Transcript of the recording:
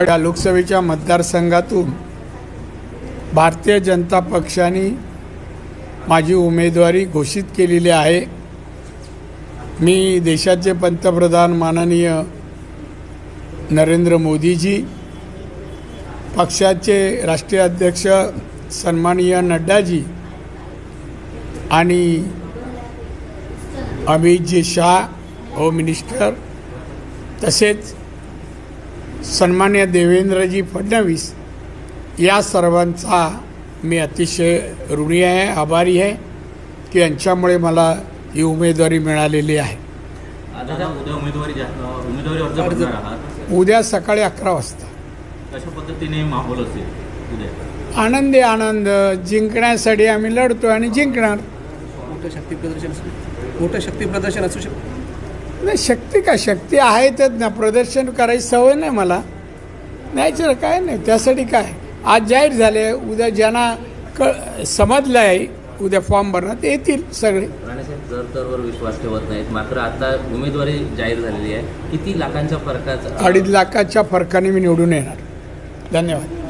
या लोकसभेच्या मतदारसंघातून भारतीय जनता पक्षाने माझी उमेदवारी घोषित केलेली आहे। मी देशाचे पंतप्रधान माननीय नरेंद्र मोदीजी, पक्षाचे राष्ट्रीय अध्यक्ष सन्माननीय नड्डाजी आणि अमित शाह होम मिनिस्टर, तसेच सन्मान्य देवेंद्रजी फडणवीस या सर्वांचा मी अतिशय ऋणी आहे, आभारी आहे की यांच्यामुळे मला ही उमेदवारी मिळालेली आहे। उद्या सकाळी 11 वाजता। कशा पद्धतीने माहोल असेल उद्या? आनंदी आनंद, जिंकण्यासाठी आम्ही लढतो आणि जिंकणार। मोठं शक्ती प्रदर्शन असू शकतं। नाही, शक्ती का शक्ती आहेतच ना, प्रदर्शन करायची सवय नाही मला, नाहीच काय नाही, त्यासाठी काय आज जाहीर झाले, उद्या ज्यांना समजलं आहे उद्या फॉर्म भरणार ते येतील सगळे। जर विश्वास ठेवत नाहीत, मात्र आता उमेदवारी जाहीर झालेली आहे, किती लाखांच्या फरकाचा? 2.5 लाखाच्या फरकाने मी निवडून येणार। धन्यवाद।